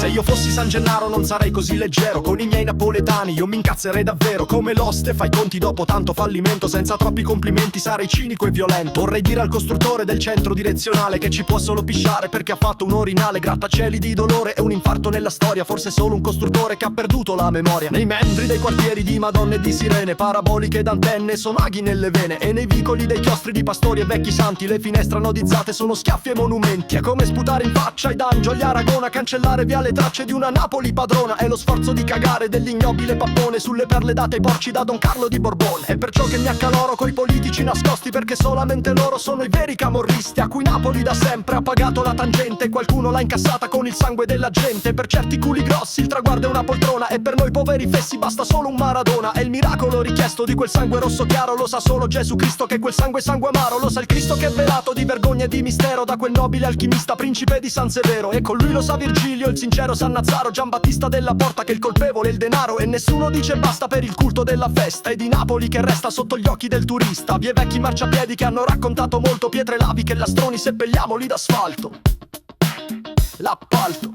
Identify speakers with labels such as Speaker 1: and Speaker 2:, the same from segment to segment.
Speaker 1: Se io fossi San Gennaro non sarei così leggero. Con i miei napoletani io mi incazzerei davvero. Come l'oste fai conti dopo tanto fallimento. Senza troppi complimenti sarei cinico e violento. Vorrei dire al costruttore del centro direzionale che ci può solo pisciare perché ha fatto un orinale. Grattacieli di dolore e un infarto nella storia. Forse solo un costruttore che ha perduto la memoria. Nei membri dei quartieri di Madonne e di sirene, paraboliche ed antenne sono aghi nelle vene. E nei vicoli dei chiostri di pastori e vecchi santi le finestre anodizzate sono schiaffi e monumenti. È come sputare in faccia ai D'Angio, gli Aragona, cancellare via le tracce di una Napoli padrona. È lo sforzo di cagare dell'ignobile pappone sulle perle date ai porci da Don Carlo di Borbone. È perciò che mi accaloro coi politici nascosti, perché solamente loro sono i veri camorristi a cui Napoli da sempre ha pagato la tangente. Qualcuno l'ha incassata con il sangue della gente. Per certi culi grossi il traguardo è una poltrona, e per noi poveri fessi basta solo un Maradona. È il miracolo richiesto di quel sangue rosso chiaro. Lo sa solo Gesù Cristo che quel sangue è sangue amaro. Lo sa il Cristo che è velato di vergogna e di mistero da quel nobile alchimista principe di San Severo. E con lui lo sa Virgilio, il sincero San Nazzaro, Giambattista della Porta, che il colpevole è il denaro. E nessuno dice basta per il culto della festa. E di Napoli che resta sotto gli occhi del turista. Vie vecchi marciapiedi che hanno raccontato molto. Pietre laviche e lastroni seppelliamoli d'asfalto. L'appalto.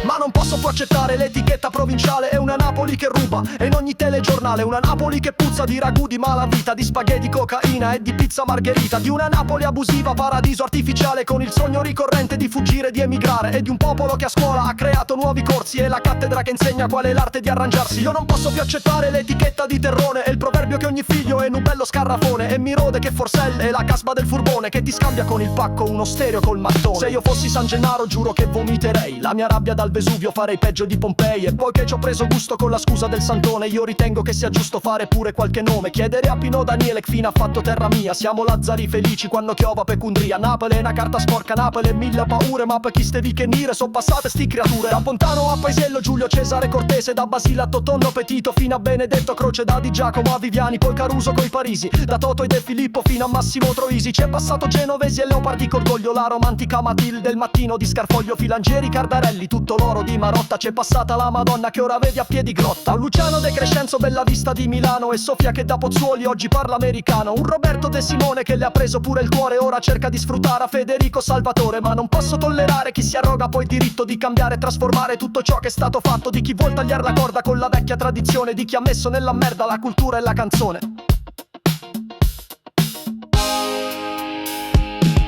Speaker 1: Ma non posso più accettare l'etichetta provinciale. È una Napoli che ruba, e in ogni telegiornale una Napoli che puzza di ragù di malavita, di spaghetti, cocaina e di pizza margherita. Di una Napoli abusiva, paradiso artificiale, con il sogno ricorrente di fuggire, di emigrare. E di un popolo che a scuola ha creato nuovi corsi, e la cattedra che insegna qual è l'arte di arrangiarsi. Io non posso più accettare l'etichetta di terrone, e il proverbio che ogni figlio è un bello scarrafone. E mi rode che Forselle è la casba del furbone, che ti scambia con il pacco uno stereo col mattone. Se io fossi San Gennaro giuro che vomiterei la mia rabbia dal Vesuvio, farei peggio di Pompei. E poi che ci ho preso gusto con la scusa del santone, io ritengo che sia giusto fare pure qualche nome. Chiedere a Pino Daniele che fine ha fatto terra mia. Siamo Lazzari felici quando chiova Pecundria. Napoli è una carta sporca, Napoli è mille paure. Ma per chi stevi che nire so passate sti creature. Da Pontano a Paesiello, Giulio Cesare Cortese, da Basile a Totonno Petito fino a Benedetto Croce, da Di Giacomo a Viviani, poi Caruso coi Parisi, da Toto e De Filippo fino a Massimo Troisi. C'è passato Genovesi e Leopardi Cordoglio, la romantica Matilde, il mattino di Scarfoglio, Filangieri, Cardarelli, tutto l'oro di Marotta. C'è passata la Madonna che ora vedi a piedi grotta, un Luciano De Crescenzo, Bellavista di Milano, e Sofia che da Pozzuoli oggi parla americano. Un Roberto De Simone che le ha preso pure il cuore, ora cerca di sfruttare a Federico Salvatore. Ma non posso tollerare chi si arroga poi il diritto di cambiare e trasformare tutto ciò che è stato fatto, di chi vuol tagliare la corda con la vecchia tradizione, di chi ha messo nella merda la cultura e la canzone.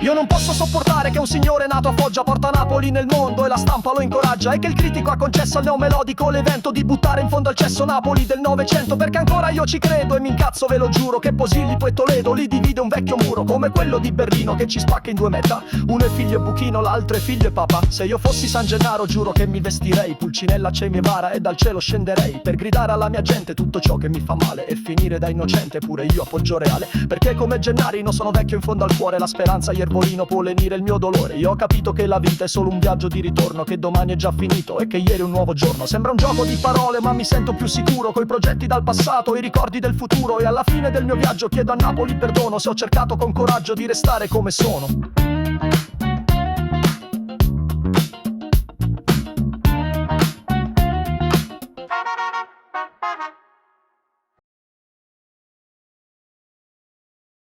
Speaker 1: Io non posso sopportare che un signore nato a Foggia porta Napoli nel mondo e la stampa lo incoraggia, e che il critico ha concesso al neomelodico l'evento di buttare in fondo al cesso Napoli del Novecento. Perché ancora io ci credo e mi incazzo, ve lo giuro, che Posillipo e Toledo li divide un vecchio muro, come quello di Berlino che ci spacca in due metà. Uno è figlio Buchino, l'altro è figlio e papà. Se io fossi San Gennaro giuro che mi vestirei Pulcinella Che Guevara e dal cielo scenderei per gridare alla mia gente tutto ciò che mi fa male, e finire da innocente pure io a Poggio Reale. Perché come Gennarino sono vecchio in fondo al cuore, la speranza Iervolino può lenire il mio dolore. Io ho capito che la vita è solo un viaggio di ritorno, che domani è già finito e che ieri è un nuovo giorno. Sembra un gioco di parole ma mi sento più sicuro, coi progetti dal passato e i ricordi del futuro. E alla fine del mio viaggio chiedo a Napoli perdono se ho cercato con coraggio di restare come sono.